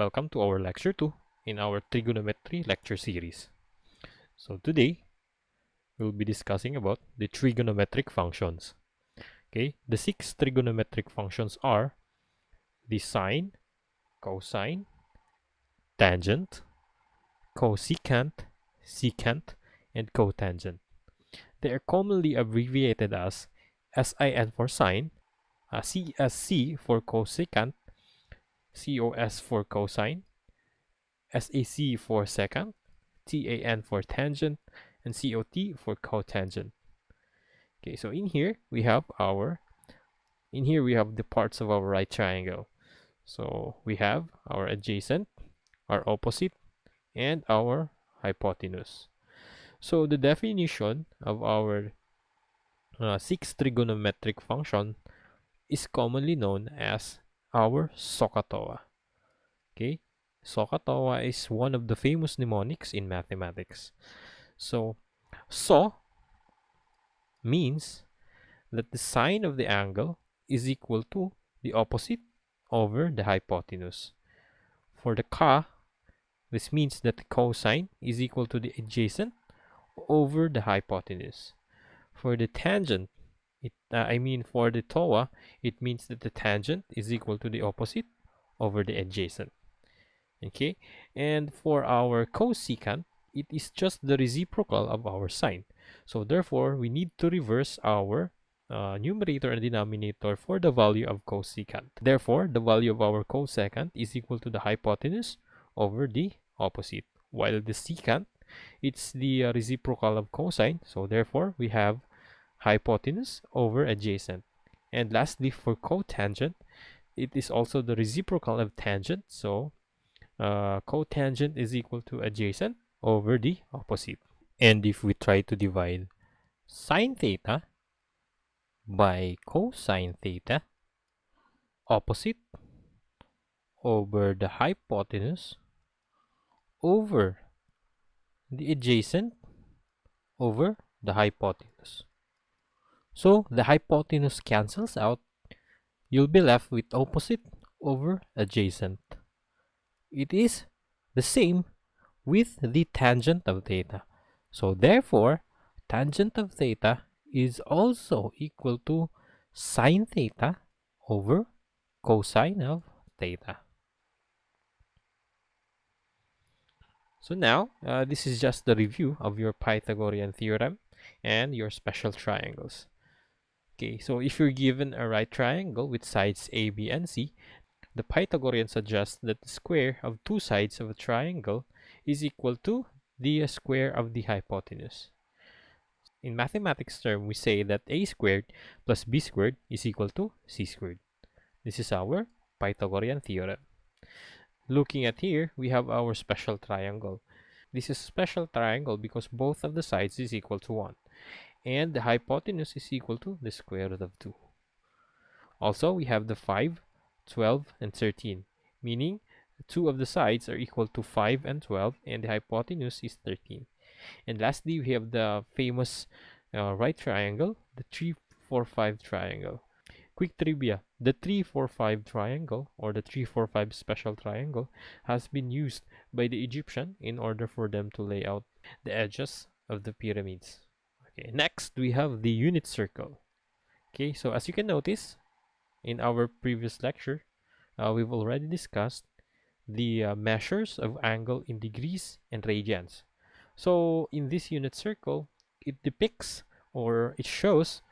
welcome to our lecture 2 in our trigonometry lecture series. So today we'll be discussing about the trigonometric functions. Okay, the 6 trigonometric functions are the sine, cosine, tangent, cosecant, secant, and cotangent. They are commonly abbreviated as SIN for sine, CSC for cosecant, COS for cosine, SAC for secant, TAN for tangent, and COT for cotangent. Okay, so in here we have the parts of our right triangle. So we have our adjacent, our opposite, and our hypotenuse. So the definition of our 6 trigonometric function is commonly known as our SOHCAHTOA. Okay, SOHCAHTOA is one of the famous mnemonics in mathematics. So SO means that the sine of the angle is equal to the opposite over the hypotenuse. For the CA, this means that the cosine is equal to the adjacent over the hypotenuse. For the tangent, for the TOA, it means that the tangent is equal to the opposite over the adjacent. Okay, and for our cosecant, it is just the reciprocal of our sine. So therefore, we need to reverse our numerator and denominator for the value of cosecant. Therefore, the value of our cosecant is equal to the hypotenuse over the opposite. While the secant, it's the reciprocal of cosine. So therefore, we have hypotenuse over adjacent. And lastly, for cotangent, it is also the reciprocal of tangent. So cotangent is equal to adjacent over the opposite. And if we try to divide sine theta by cosine theta, opposite over the hypotenuse over the adjacent over the hypotenuse. So the hypotenuse cancels out. You'll be left with opposite over adjacent. It is the same with the tangent of theta. So therefore, tangent of theta is also equal to sine theta over cosine of theta. So now, this is just the review of your Pythagorean theorem and your special triangles. Okay, so if you're given a right triangle with sides A, B, and C, the Pythagorean suggests that the square of two sides of a triangle is equal to the square of the hypotenuse. In mathematics term, we say that a squared plus b squared is equal to c squared. This is our Pythagorean theorem. Looking at here, we have our special triangle. This is a special triangle because both of the sides is equal to 1. And the hypotenuse is equal to the square root of 2. Also, we have the 5, 12, and 13, meaning two of the sides are equal to 5 and 12, and the hypotenuse is 13. And lastly, we have the famous right triangle, the 3, 4, 5 triangle. Quick trivia, the 3, 4, 5 triangle or the 3, 4, 5 special triangle has been used by the Egyptian in order for them to lay out the edges of the pyramids. Okay, next we have the unit circle. Okay, so as you can notice in our previous lecture, we've already discussed the measures of angle in degrees and radians. So in this unit circle, it depicts or it shows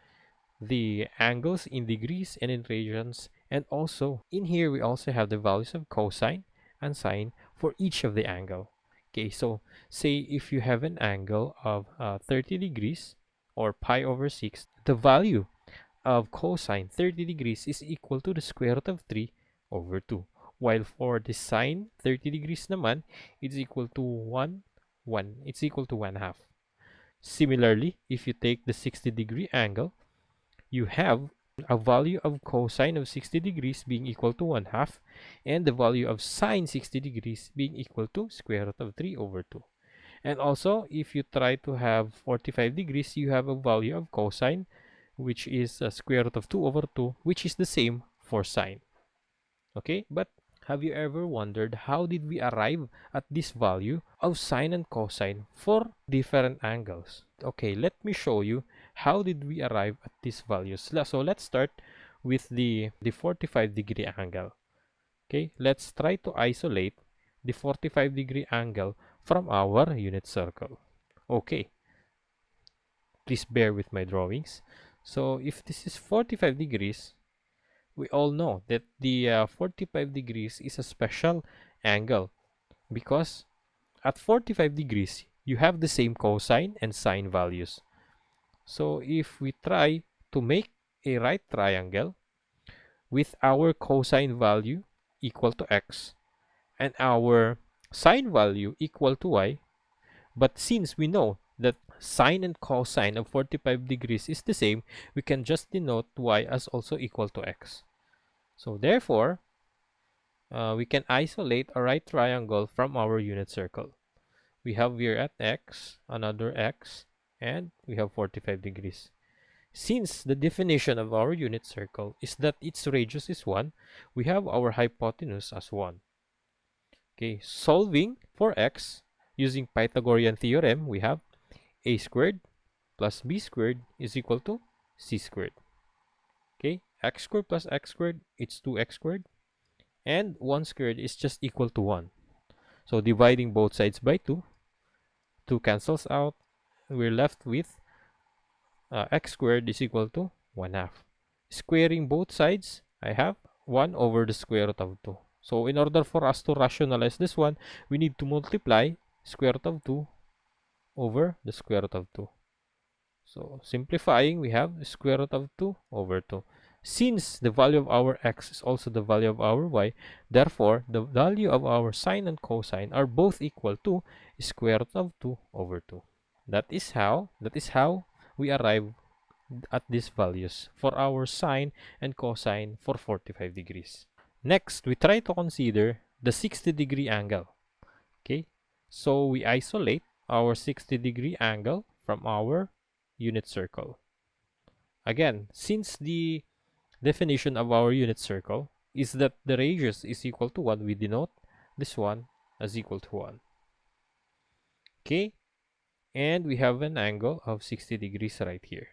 the angles in degrees and in radians, and also in here we also have the values of cosine and sine for each of the angle. Okay, so say if you have an angle of 30 degrees or pi over 6, the value of cosine 30 degrees is equal to the square root of 3 over 2. While for the sine 30 degrees naman, it's equal to 1 half. Similarly, if you take the 60-degree angle, you have a value of cosine of 60 degrees being equal to 1 half, and the value of sine 60 degrees being equal to square root of 3 over 2. And also, if you try to have 45 degrees, you have a value of cosine, which is square root of 2 over 2, which is the same for sine. Okay, but Have you ever wondered how did we arrive at this value of sine and cosine for different angles? Okay, let me show you how did we arrive at these values. So let's start with the 45-degree angle. Okay, let's try to isolate the 45-degree angle from our unit circle. Okay, please bear with my drawings. So if this is 45 degrees, we all know that the 45 degrees is a special angle because at 45 degrees, you have the same cosine and sine values. So if we try to make a right triangle with our cosine value equal to x and our sine value equal to y, but since we know that sine and cosine of 45 degrees is the same, we can just denote y as also equal to x. So therefore, we can isolate a right triangle from our unit circle. We have here at x, another x, and we have 45 degrees. Since the definition of our unit circle is that its radius is 1, we have our hypotenuse as 1. Okay, solving for x using Pythagorean theorem, we have a squared plus b squared is equal to c squared. Okay, x squared plus x squared, it's 2x squared, and 1 squared is just equal to 1. So dividing both sides by 2, 2 cancels out, we're left with x squared is equal to 1/2. Squaring both sides, I have 1 over the square root of 2. So in order for us to rationalize this one, we need to multiply square root of 2 over the square root of 2. So simplifying, we have square root of 2 over 2. Since the value of our x is also the value of our y, therefore the value of our sine and cosine are both equal to square root of 2 over 2. That is how we arrive at these values for our sine and cosine for 45 degrees. Next, we try to consider the 60-degree angle. Okay, so we isolate our 60-degree angle from our unit circle. Again, since the definition of our unit circle is that the radius is equal to 1, we denote this one as equal to 1. Okay, and we have an angle of 60 degrees right here.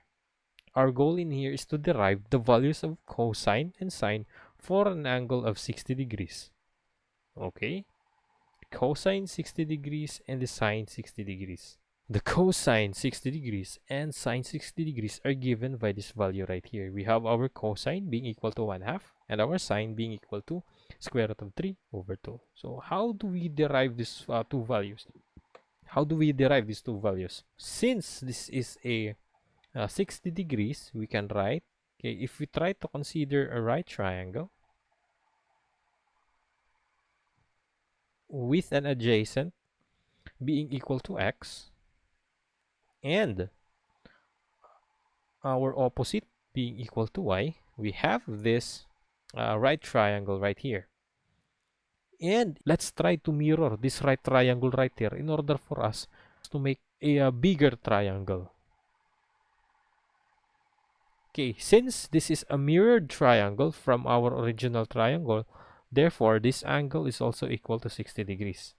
Our goal in here is to derive the values of cosine and sine for an angle of 60 degrees. Okay, cosine 60 degrees and the sine 60 degrees. The cosine 60 degrees and sine 60 degrees are given by this value right here. We have our cosine being equal to 1/2 and our sine being equal to square root of 3 over 2. So how do we derive these two values? How do we derive these two values? Since this is a 60 degrees, we can write, okay, if we try to consider a right triangle with an adjacent being equal to x and our opposite being equal to y, we have this right triangle right here. And let's try to mirror this right triangle right here in order for us to make a bigger triangle. Okay, since this is a mirrored triangle from our original triangle, therefore this angle is also equal to 60 degrees.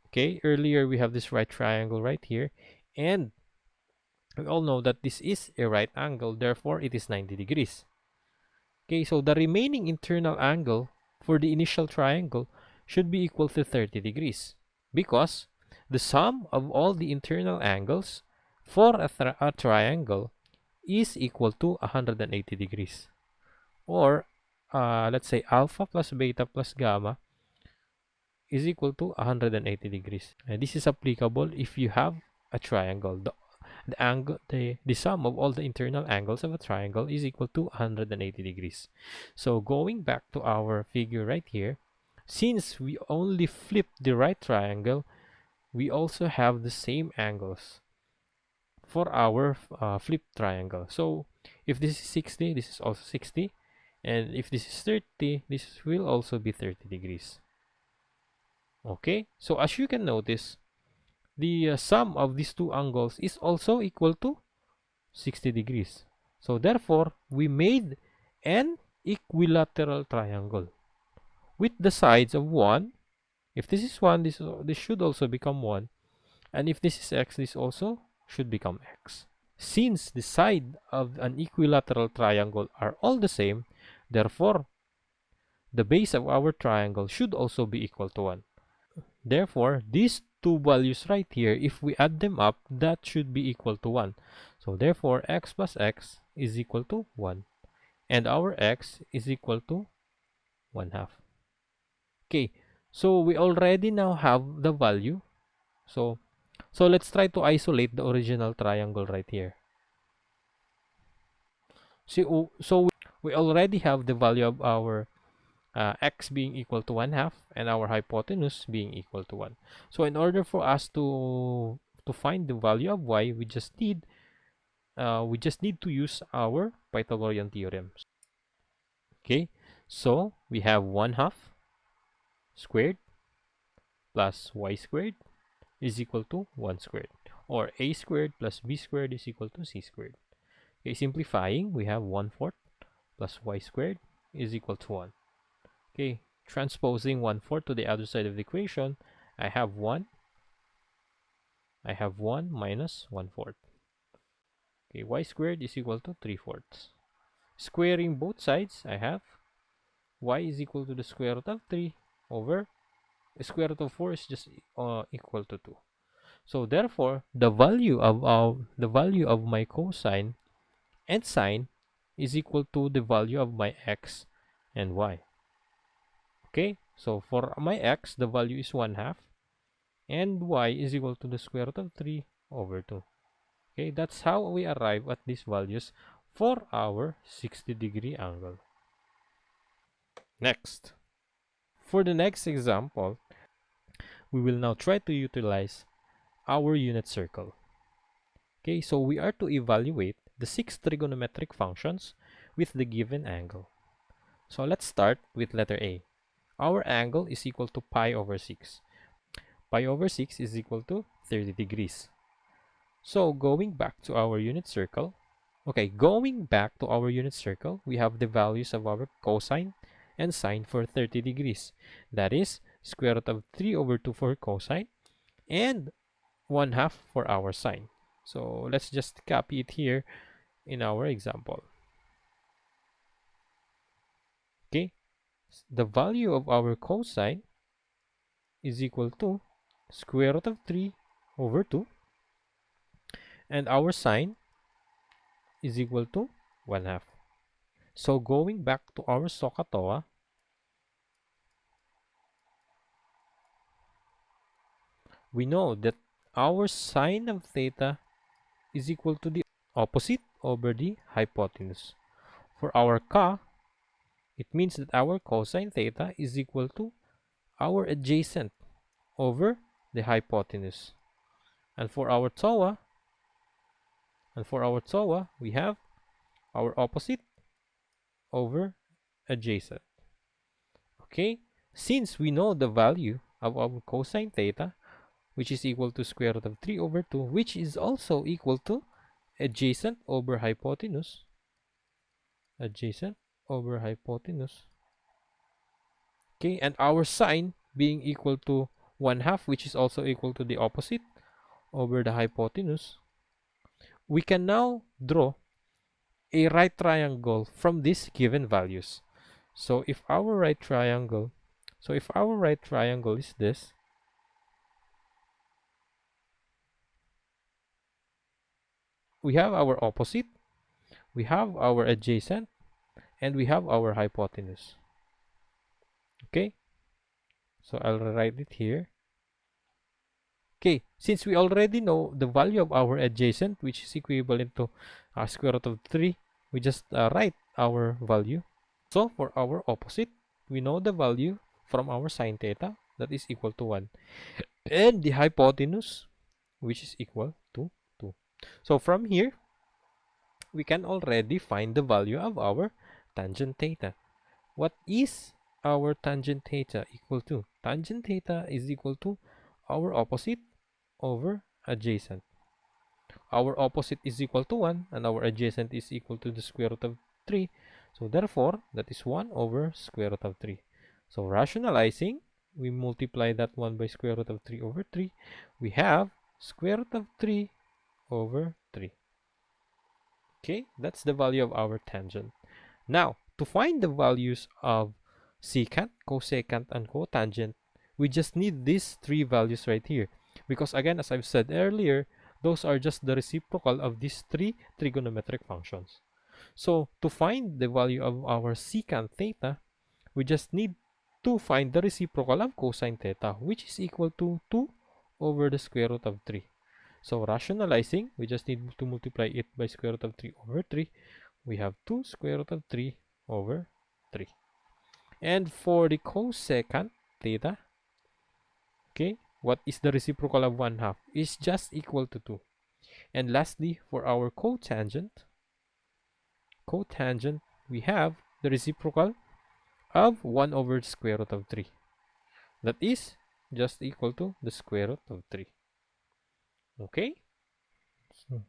Okay, earlier we have this right triangle right here, and we all know that this is a right angle, therefore it is 90 degrees. Okay, so the remaining internal angle for the initial triangle should be equal to 30 degrees because the sum of all the internal angles for a triangle is equal to 180 degrees. Or let's say alpha plus beta plus gamma is equal to 180 degrees. And this is applicable if you have a triangle. The sum of all the internal angles of a triangle is equal to 180 degrees. So going back to our figure right here, since we only flip the right triangle, we also have the same angles for our flipped triangle. So if this is 60, this is also 60, and if this is 30, this will also be 30 degrees. Okay, so as you can notice, the sum of these two angles is also equal to 60 degrees. So therefore, we made an equilateral triangle, with the sides of 1. If this is 1, this should also become 1. And if this is x, this also should become x. Since the side of an equilateral triangle are all the same, therefore, the base of our triangle should also be equal to 1. Therefore, these two values right here, if we add them up, that should be equal to 1. So therefore, x plus x is equal to 1. And our x is equal to 1/2. Okay, so we already now have the value. So let's try to isolate the original triangle right here. So we already have the value of our x being equal to 1/2 and our hypotenuse being equal to 1. So in order for us to find the value of y, we just need to use our Pythagorean theorem. Okay, so we have 1/2 squared plus y squared is equal to 1 squared, or a squared plus b squared is equal to c squared. Okay, simplifying, we have 1/4 plus y squared is equal to 1. Okay, transposing 1/4 to the other side of the equation, I have 1 minus 1/4. Okay, y squared is equal to 3/4. Squaring both sides, I have y is equal to the square root of 3 over the square root of 4 is just equal to 2. So therefore, the value of my cosine and sine is equal to the value of my x and y. Okay, so for my x, the value is 1/2, and y is equal to the square root of 3 over 2. Okay, that's how we arrive at these values for our 60-degree angle. Next, for the next example, we will now try to utilize our unit circle. Okay, so we are to evaluate the 6 trigonometric functions with the given angle. So let's start with letter A. Our angle is equal to pi over 6. Pi over 6 is equal to 30 degrees. So going back to our unit circle, we have the values of our cosine and sine for 30 degrees. That is square root of 3 over 2 for cosine and 1/2 for our sine. So let's just copy it here in our example. Okay, the value of our cosine is equal to square root of 3 over 2, and our sine is equal to 1/2. So going back to our SOHCAHTOA, we know that our sine of theta is equal to the opposite over the hypotenuse. For our ka, it means that our cosine theta is equal to our adjacent over the hypotenuse. And for our TOA, we have our opposite over adjacent. Okay, since we know the value of our cosine theta, which is equal to square root of 3 over 2, which is also equal to adjacent over hypotenuse. Adjacent over hypotenuse. Okay, and our sine being equal to 1/2, which is also equal to the opposite over the hypotenuse, we can now draw a right triangle from these given values. So if our right triangle is this, we have our opposite, we have our adjacent, and we have our hypotenuse. Okay, so I'll write it here. Okay, since we already know the value of our adjacent, which is equivalent to square root of 3, we just write our value. So for our opposite, we know the value from our sine theta, that is equal to 1, and the hypotenuse, which is equal to 2. So from here, we can already find the value of our tangent theta. What is our tangent theta equal to? Tangent theta is equal to our opposite over adjacent. Our opposite is equal to 1, and our adjacent is equal to the square root of 3. So therefore, that is 1 over square root of 3. So rationalizing, we multiply that one by square root of 3 over 3. We have square root of 3 over 3. Okay, that's the value of our tangent. Now, to find the values of secant, cosecant, and cotangent, we just need these three values right here. Because again, as I've said earlier, those are just the reciprocal of these three trigonometric functions. So, to find the value of our secant theta, we just need to find the reciprocal of cosine theta, which is equal to 2 over the square root of 3. So, rationalizing, we just need to multiply it by square root of 3 over 3. We have 2 square root of 3 over 3. And for the cosecant theta, okay, what is the reciprocal of 1/2? Is just equal to 2. And lastly, for our cotangent, we have the reciprocal of 1 over the square root of 3. That is just equal to the square root of 3. Okay?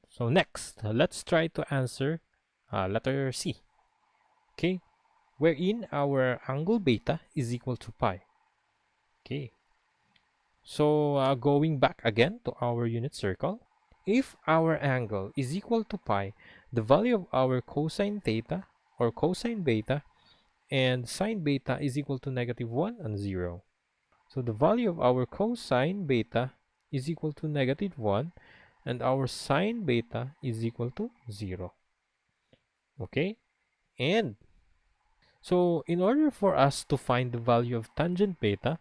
So next, let's try to answer letter C. Okay? Wherein our angle beta is equal to pi. Okay. So going back again to our unit circle, if our angle is equal to pi, the value of our cosine theta or cosine beta and sine beta is equal to -1 and 0. So the value of our cosine beta is equal to -1 and our sine beta is equal to 0. Okay? And so in order for us to find the value of tangent beta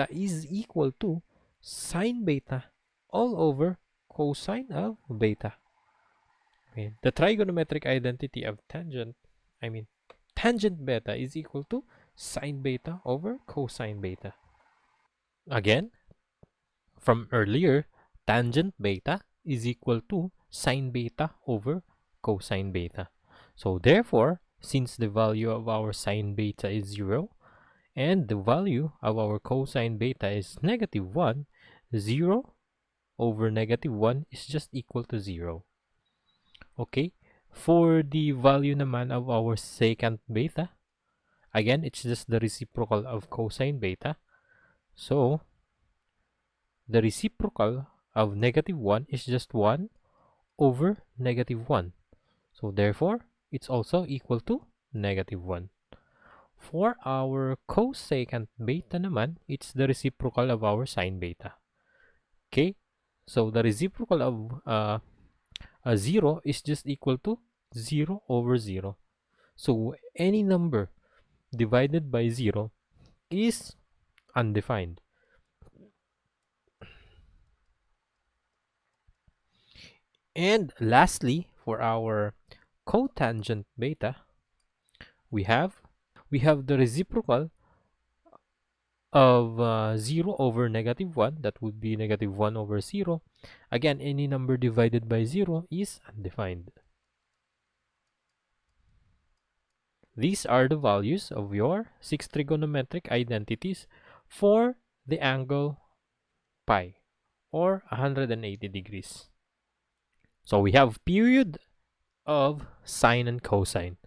is equal to sine beta all over cosine of beta. Okay. The trigonometric identity of tangent beta is equal to sine beta over cosine beta. Again, from earlier, tangent beta is equal to sine beta over cosine beta. So therefore, since the value of our sine beta is 0 and the value of our cosine beta is -1, 0 over -1 is just equal to 0. Okay? For the value naman of our secant beta, again, it's just the reciprocal of cosine beta. So, the reciprocal of -1 is just 1 over -1. So, therefore, it's also equal to -1. For our cosecant beta naman, it's the reciprocal of our sine beta. Okay? So, the reciprocal of 0 is just equal to 0 over 0. So, any number divided by 0 is undefined. And lastly, for our cotangent beta, we have the reciprocal of 0 over -1. That would be -1 over 0. Again, any number divided by 0 is undefined. These are the values of your 6 trigonometric identities for the angle pi or 180 degrees. So we have period of sine and cosine.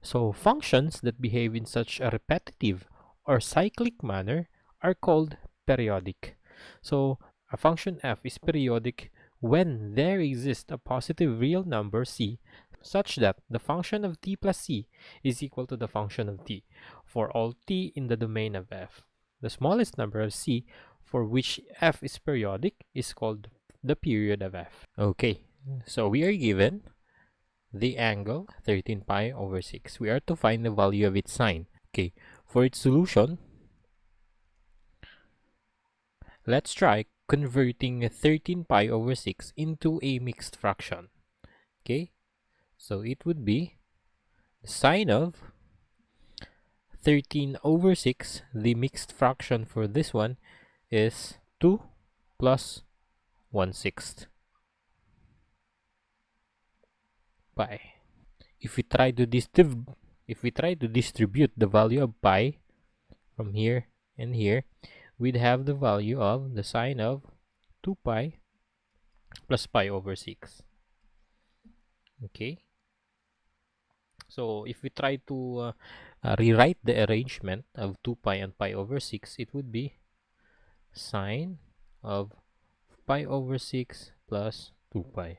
So functions that behave in such a repetitive or cyclic manner are called periodic. So a function f is periodic when there exists a positive real number c such that the function of t plus c is equal to the function of t for all t in the domain of f. The smallest number of c for which f is periodic is called the period of f. Okay, so we are given the angle 13 pi over 6. We are to find the value of its sine. Okay, for its solution, let's try converting 13 pi over 6 into a mixed fraction. Okay, so it would be the sine of 13 over 6. The mixed fraction for this one is 2 plus 1/6 pi. If we try to distribute the value of pi from here and here, we'd have the value of the sine of 2 pi plus pi over 6. Okay, so if we try to rewrite the arrangement of 2 pi and pi over 6, it would be sine of pi over 6 plus 2 pi.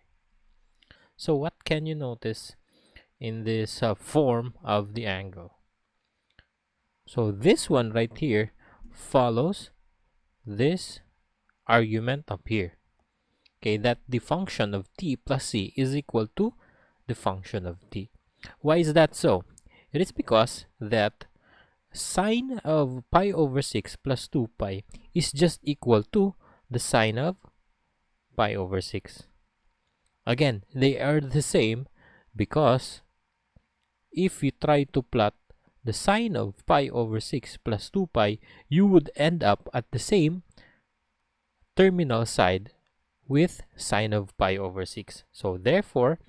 So what can you notice in this form of the angle? So this one right here follows this argument up here. Okay, that the function of t plus c is equal to the function of t. Why is that so? It is because that sine of pi over 6 plus 2 pi is just equal to the sine of pi over 6. Again, they are the same because if you try to plot the sine of pi over 6 plus 2 pi, you would end up at the same terminal side with sine of pi over 6. So therefore,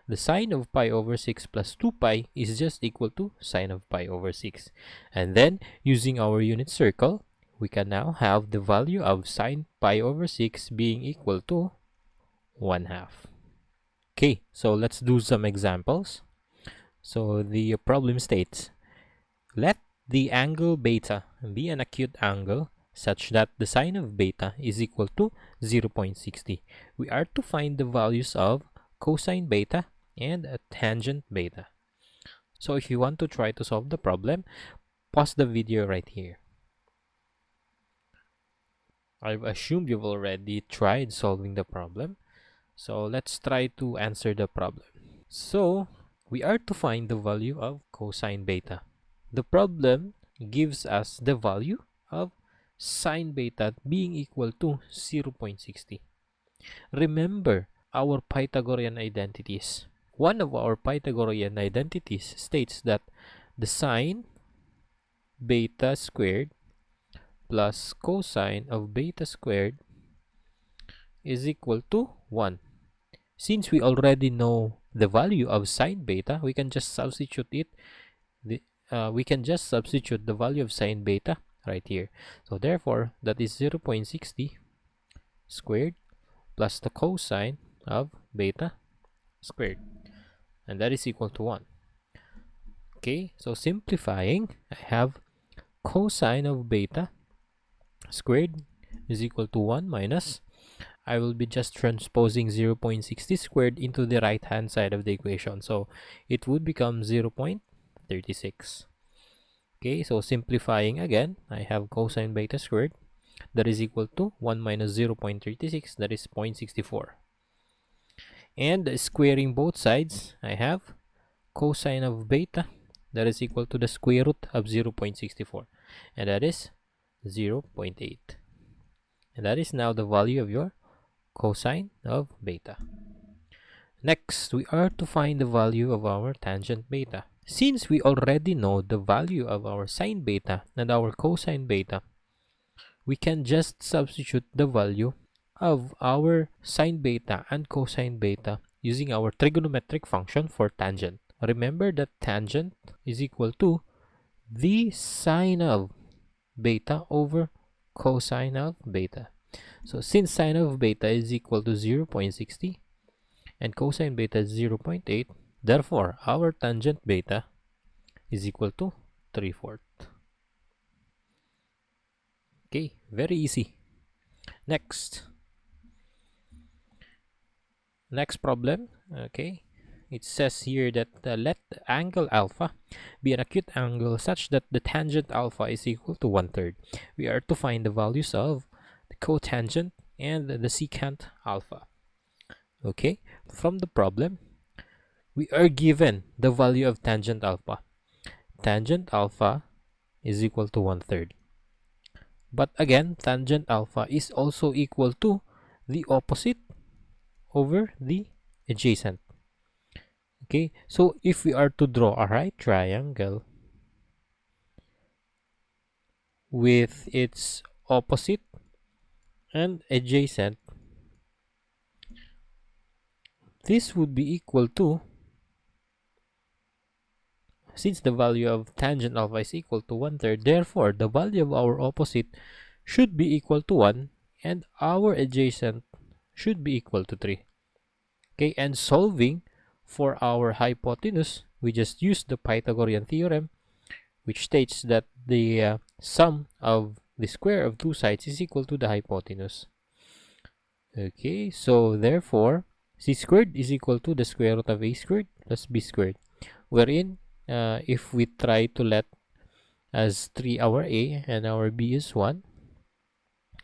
the sine of pi over 6 plus 2 pi is just equal to sine of pi over 6. And then, using our unit circle, we can now have the value of sine pi over 6 being equal to 1/2. Okay, so let's do some examples. So the problem states, let the angle beta be an acute angle such that the sine of beta is equal to 0.60. We are to find the values of cosine beta and tangent beta. So if you want to try to solve the problem, pause the video right here. I've assumed you've already tried solving the problem, so let's try to answer the problem. So we are to find the value of cosine beta. The problem gives us the value of sine beta being equal to 0.60. Remember our Pythagorean identities. One of our Pythagorean identities states that the sine beta squared plus cosine of beta squared is equal to 1. Since we already know the value of sine beta, we can just substitute the value of sine beta right here. So therefore, that is 0.60 squared plus the cosine of beta squared, and that is equal to 1. Okay, so simplifying, I have cosine of beta squared is equal to 1 minus, I will be just transposing 0.60 squared into the right hand side of the equation, so it would become 0.36. Okay, so simplifying again, I have cosine beta squared that is equal to 1 minus 0.36, that is 0.64. And squaring both sides, I have cosine of beta that is equal to the square root of 0.64, and that is 0.8. And that is now the value of your cosine of beta. Next, we are to find the value of our tangent beta. Since we already know the value of our sine beta and our cosine beta, we can just substitute the value of our sine beta and cosine beta using our trigonometric function for tangent. Remember that tangent is equal to the sine of beta over cosine of beta. So since sine of beta is equal to 0.60 and cosine beta is 0.8, therefore our tangent beta is equal to 3/4. Okay, very easy. Next problem. Okay, it says here that let the angle alpha be an acute angle such that the tangent alpha is equal to 1/3. We are to find the values of the cotangent and the secant alpha. Okay, from the problem, we are given the value of tangent alpha. Tangent alpha is equal to 1/3. But again, tangent alpha is also equal to the opposite over the adjacent. Okay, so if we are to draw a right triangle with its opposite and adjacent, this would be equal to, since the value of tangent alpha is equal to 1/3, therefore the value of our opposite should be equal to 1 and our adjacent should be equal to 3. Okay, and solving for our hypotenuse, we just use the Pythagorean theorem which states that the sum of the square of two sides is equal to the hypotenuse. Okay, so therefore, c squared is equal to the square root of a squared plus b squared, wherein if we try to let as 3 our a and our b is 1,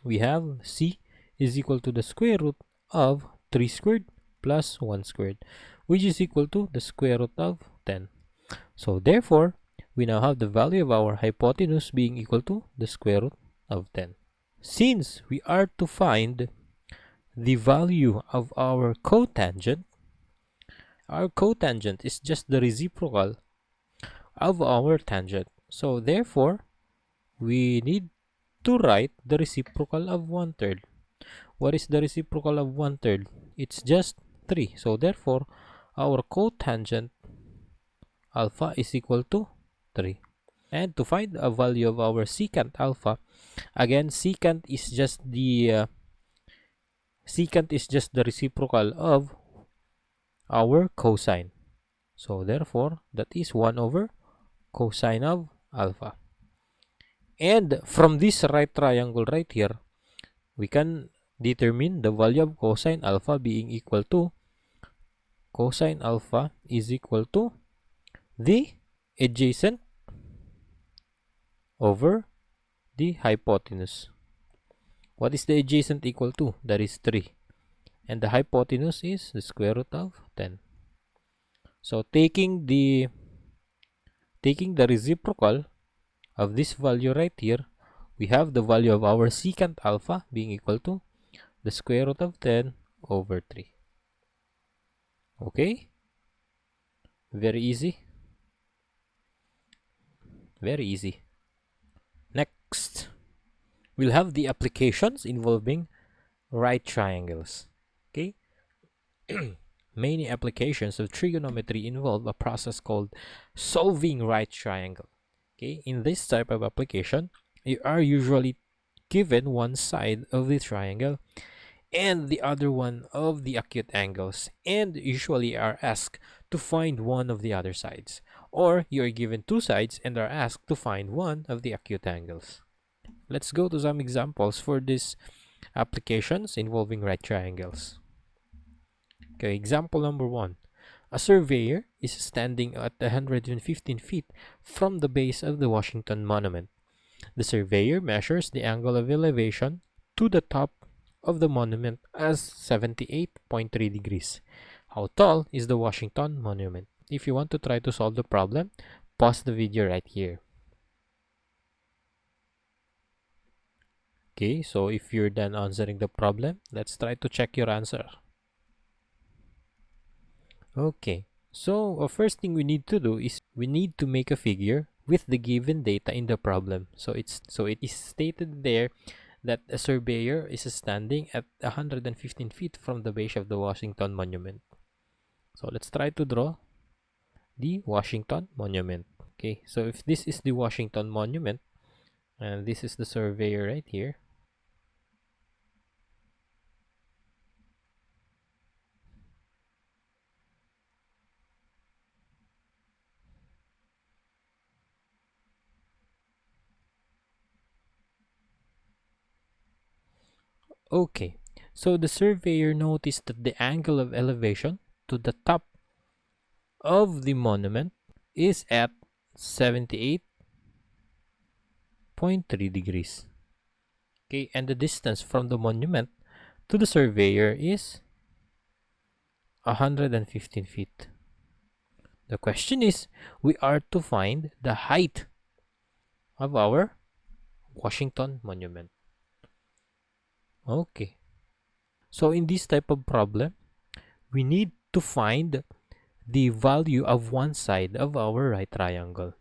we have c is equal to the square root of 3 squared plus 1 squared, which is equal to the square root of 10. So therefore, we now have the value of our hypotenuse being equal to the square root of 10. Since we are to find the value of our cotangent is just the reciprocal of our tangent. So therefore, we need to write the reciprocal of 1/3. What is the reciprocal of 1/3? It's just 3. So therefore, our cotangent alpha is equal to 3. And to find a value of our secant alpha, again, secant is just the reciprocal of our cosine. So therefore, that is 1 over cosine of alpha. And from this right triangle right here, we can determine the value of cosine alpha being equal to cosine alpha is equal to the adjacent over the hypotenuse. What is the adjacent equal to? That is 3. And the hypotenuse is the square root of 10. So taking the reciprocal of this value right here, we have the value of our secant alpha being equal to the square root of 10 over 3. Okay? Very easy. Very easy. Next, we'll have the applications involving right triangles. Okay? Many applications of trigonometry involve a process called solving right triangle. Okay? In this type of application, you are usually given one side of the triangle and the other one of the acute angles, and usually are asked to find one of the other sides, or you are given two sides and are asked to find one of the acute angles. Let's go to some examples for these applications involving right triangles. Okay, example number 1. A surveyor is standing at 115 feet from the base of the Washington Monument. The surveyor measures the angle of elevation to the top of the monument as 78.3 degrees. How tall is the Washington Monument? If you want to try to solve the problem, pause the video right here. Okay, so if you're done answering the problem, let's try to check your answer. Okay, so first thing we need to do is we need to make a figure with the given data in the problem. So it is stated there that a surveyor is standing at 115 feet from the base of the Washington Monument. So let's try to draw the Washington Monument. Okay, so if this is the Washington Monument and this is the surveyor right here, okay, so the surveyor noticed that the angle of elevation to the top of the monument is at 78.3 degrees. Okay, and the distance from the monument to the surveyor is 115 feet. The question is, we are to find the height of our Washington Monument. Okay, so in this type of problem, we need to find the value of one side of our right triangle.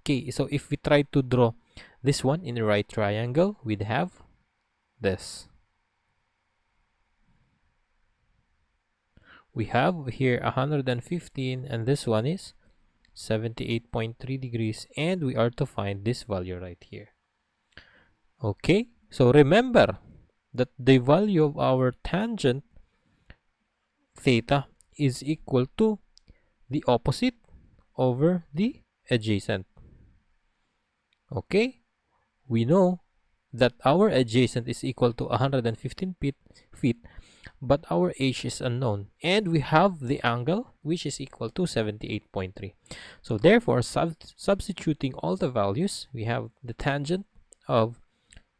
Okay, so if we try to draw this one in a right triangle, we'd have this. We have here 115 and this one is 78.3 degrees, and we are to find this value right here. Okay, so remember that the value of our tangent theta is equal to the opposite over the adjacent. Okay, we know that our adjacent is equal to 115 feet, but our h is unknown, and we have the angle which is equal to 78.3. So therefore, substituting all the values, we have the tangent of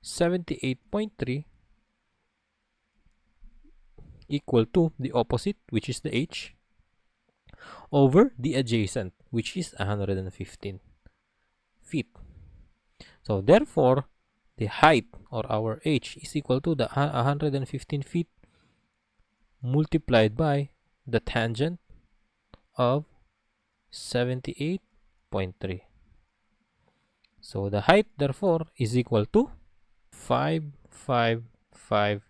78.3 equal to the opposite, which is the h, over the adjacent, which is 115 feet. So therefore, the height, or our h, is equal to the 115 feet multiplied by the tangent of 78.3. So the height therefore is equal to 555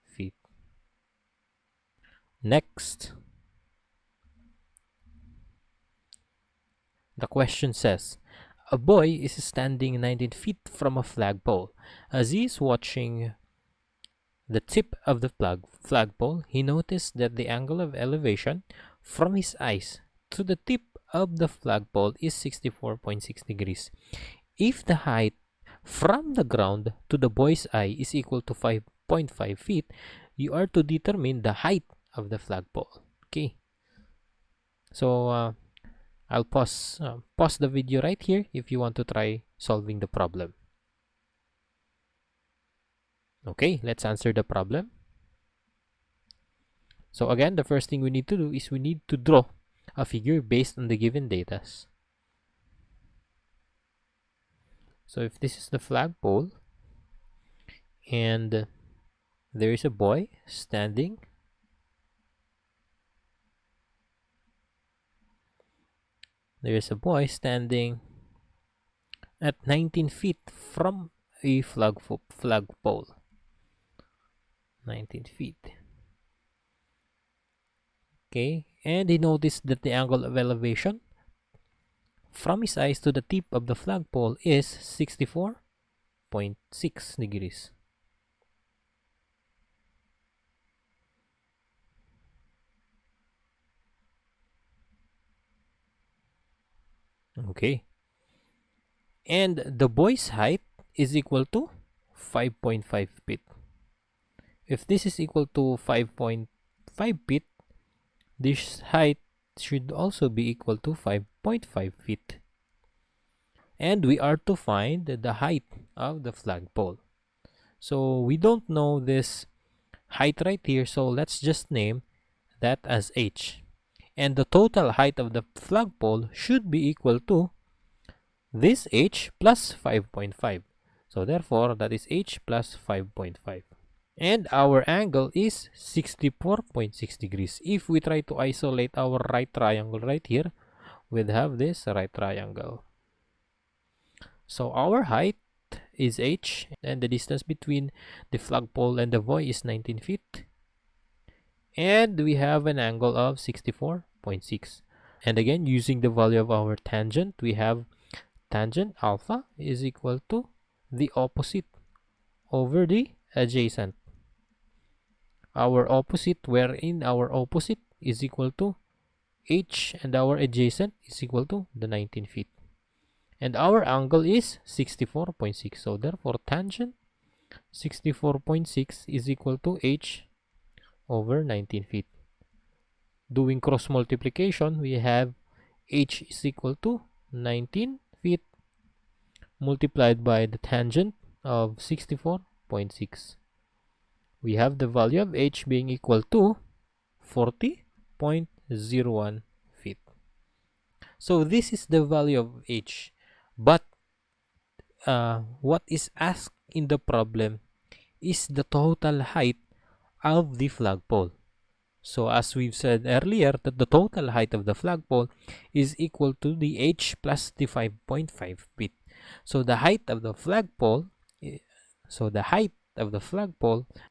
feet. Next, the question says, a boy is standing 19 feet from a flagpole. As he is watching the tip of the flagpole, he noticed that the angle of elevation from his eyes to the tip of the flagpole is 64.6 degrees. If the height from the ground to the boy's eye is equal to 5.5 feet, you are to determine the height of the flagpole. Okay. So I'll pause the video right here if you want to try solving the problem. Okay, let's answer the problem. So again, the first thing we need to do is we need to draw a figure based on the given data. So if this is the flagpole and there is a boy standing at 19 feet from a flagpole. 19 feet. Okay, and he noticed that the angle of elevation from his eyes to the tip of the flagpole is 64.6 degrees. Okay, and the boy's height is equal to 5.5 feet. If this is equal to 5.5 feet, this height should also be equal to 5.5 feet. And we are to find the height of the flagpole. So we don't know this height right here, so let's just name that as h. And the total height of the flagpole should be equal to this h plus 5.5. So therefore, that is h plus 5.5. And our angle is 64.6 degrees. If we try to isolate our right triangle right here, we'd have this right triangle. So our height is h, and the distance between the flagpole and the boy is 19 feet. And we have an angle of 64.6. And again, using the value of our tangent, we have tangent alpha is equal to the opposite over the adjacent. Our opposite, wherein our opposite is equal to h and our adjacent is equal to the 19 feet. And our angle is 64.6. So therefore, tangent 64.6 is equal to h over 19 feet. Doing cross multiplication, we have h is equal to 19 feet multiplied by the tangent of 64.6. We have the value of h being equal to 40.01 feet. So this is the value of h. But what is asked in the problem is the total height of the flagpole. So as we've said earlier, that the total height of the flagpole is equal to the h plus the 5.5 feet. So the height of the flagpole,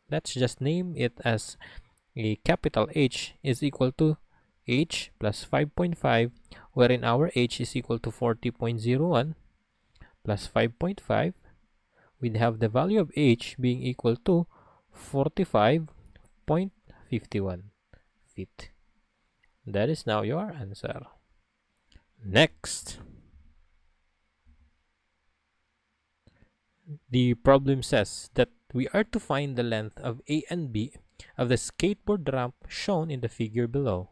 let's just name it as a capital H, is equal to h plus 5.5, wherein our h is equal to 40.01 plus 5.5. We'd have the value of h being equal to 45.51 feet. That is now your answer. Next, The problem says that we are to find the length of A and B of the skateboard ramp shown in the figure below.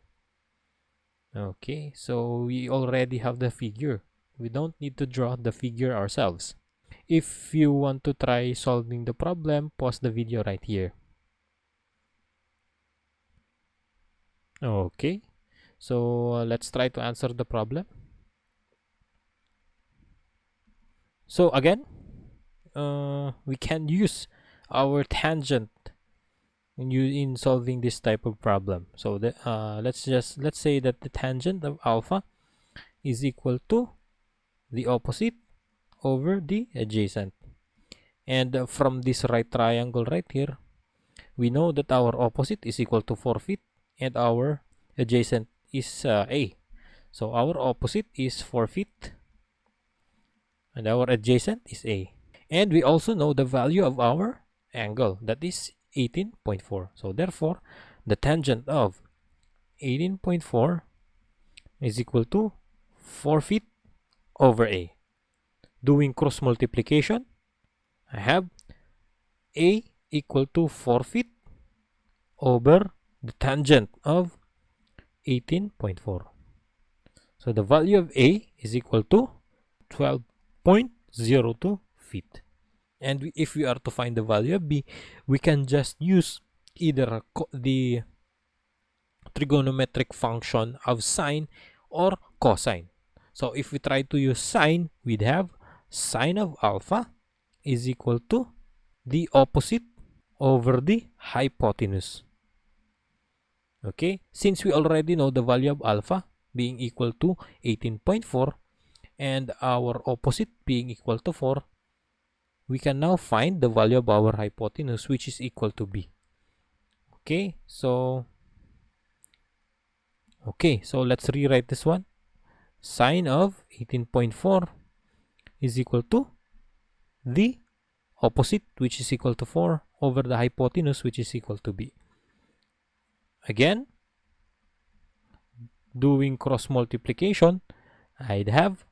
Okay, so we already have the figure. We don't need to draw the figure ourselves. If you want to try solving the problem, pause the video right here. Okay, so let's try to answer the problem. So again, we can use our tangent in solving this type of problem. So let's say that the tangent of alpha is equal to the opposite over the adjacent. And from this right triangle right here, we know that our opposite is equal to 4 feet and our adjacent is A. So our opposite is 4 feet and our adjacent is A. And we also know the value of our angle, that is 18.4. So therefore, the tangent of 18.4 is equal to 4 feet over A. Doing cross multiplication, I have A equal to 4 feet over the tangent of 18.4. So the value of A is equal to 12.02 feet. And if we are to find the value of B, we can just use either the trigonometric function of sine or cosine. So if we try to use sine, we'd have sine of alpha is equal to the opposite over the hypotenuse. Okay, since we already know the value of alpha being equal to 18.4 and our opposite being equal to 4, we can now find the value of our hypotenuse, which is equal to B. Okay, so let's rewrite this one. Sine of 18.4 is equal to the opposite, which is equal to 4, over the hypotenuse, which is equal to B. Again, doing cross multiplication, I'd have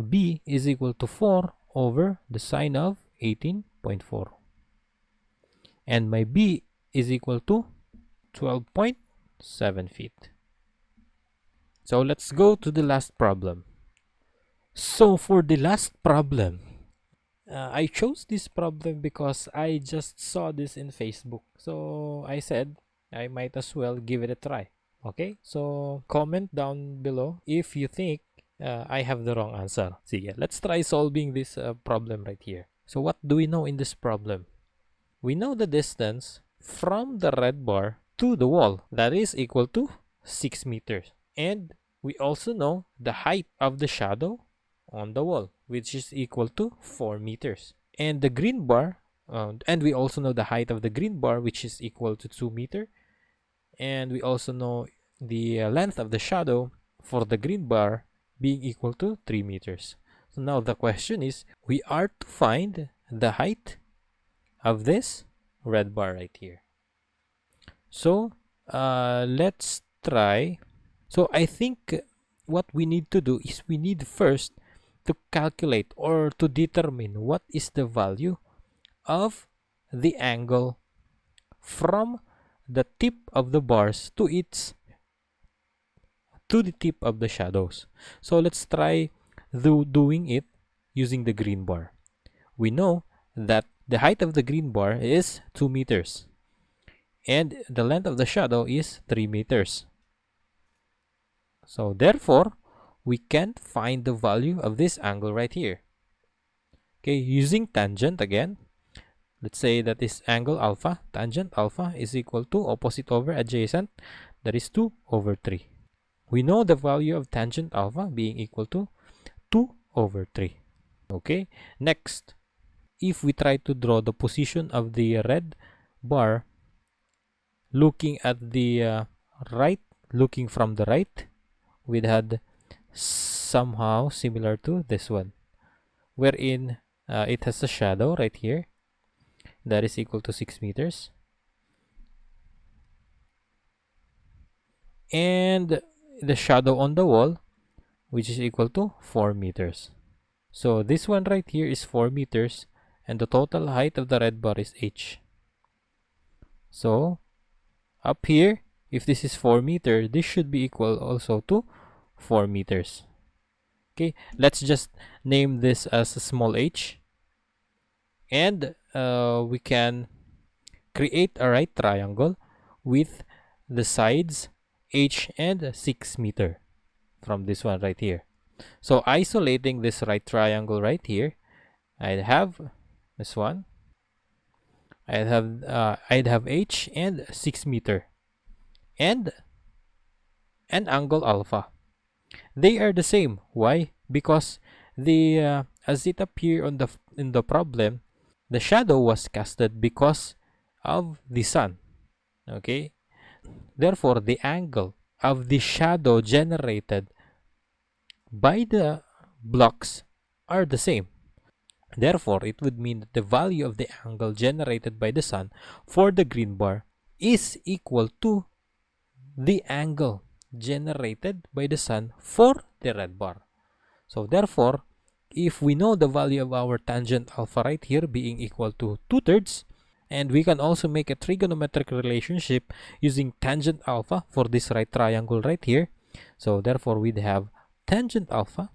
B is equal to 4 over the sine of 18.4. And my B is equal to 12.7 feet. So let's go to the last problem. So for the last problem, I chose this problem because I just saw this in Facebook. So I said I might as well give it a try. Okay, so comment down below if you think I have the wrong answer. See, let's try solving this problem right here. So what do we know in this problem? We know the distance from the red bar to the wall, that is equal to 6 meters. And we also know the height of the shadow on the wall, which is equal to 4 meters. And the green bar, and we also know the height of the green bar, which is equal to 2 meters. And we also know the length of the shadow for the green bar being equal to 3 meters. So now the question is, we are to find the height of this red bar right here. So let's try. So I think what we need to do is we need first to calculate or to determine what is the value of the angle from the tip of the bars to the tip of the shadows. So let's try doing it using the green bar. We know that the height of the green bar is 2 meters and the length of the shadow is 3 meters. So therefore, we can find the value of this angle right here. Okay, using tangent again. Let's say that this angle alpha, tangent alpha, is equal to opposite over adjacent, that is 2 over 3. We know the value of tangent alpha being equal to 2 over 3. Okay, next, if we try to draw the position of the red bar looking at the right, looking from the right, we'd had somehow similar to this one, wherein it has a shadow right here that is equal to 6 meters, and the shadow on the wall, which is equal to 4 meters. So this one right here is 4 meters, and the total height of the red bar is h. So up here, if this is 4 meters, this should be equal also to 4 meters. Okay, let's just name this as a small h, and we can create a right triangle with the sides h and 6 meter from this one right here. So isolating this right triangle right here, I'd have this one. I'd have h and 6 meter and an angle alpha. They are the same. Why? Because the as it appear on the in the problem, the shadow was casted because of the sun. Okay, therefore the angle of the shadow generated by the blocks are the same. Therefore, it would mean that the value of the angle generated by the sun for the green bar is equal to the angle generated by the sun for the red bar. So therefore, if we know the value of our tangent alpha right here being equal to 2/3, and we can also make a trigonometric relationship using tangent alpha for this right triangle right here. So therefore, we'd have tangent alpha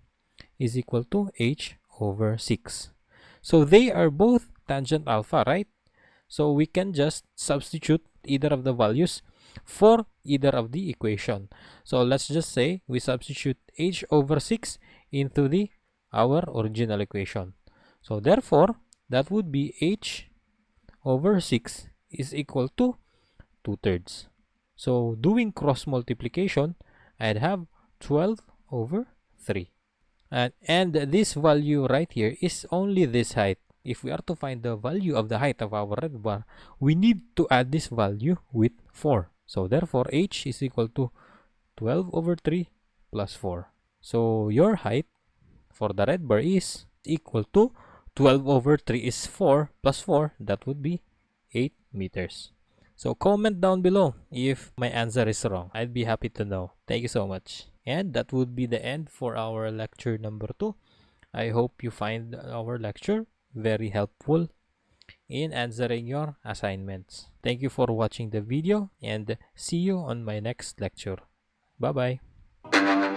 is equal to h over 6. So they are both tangent alpha, right? So we can just substitute either of the values for either of the equation. So let's just say we substitute h over 6 into our original equation. So therefore, that would be h over 6 is equal to 2/3. So doing cross multiplication, I'd have 12 over 3. And this value right here is only this height. If we are to find the value of the height of our red bar, we need to add this value with 4. So therefore, h is equal to 12 over 3 plus 4. So your height for the red bar is equal to 12 over 3 is 4 plus 4. That would be 8 meters. So comment down below if my answer is wrong. I'd be happy to know. Thank you so much. And that would be the end for our lecture number 2. I hope you find our lecture very helpful in answering your assignments. Thank you for watching the video and see you on my next lecture. Bye bye.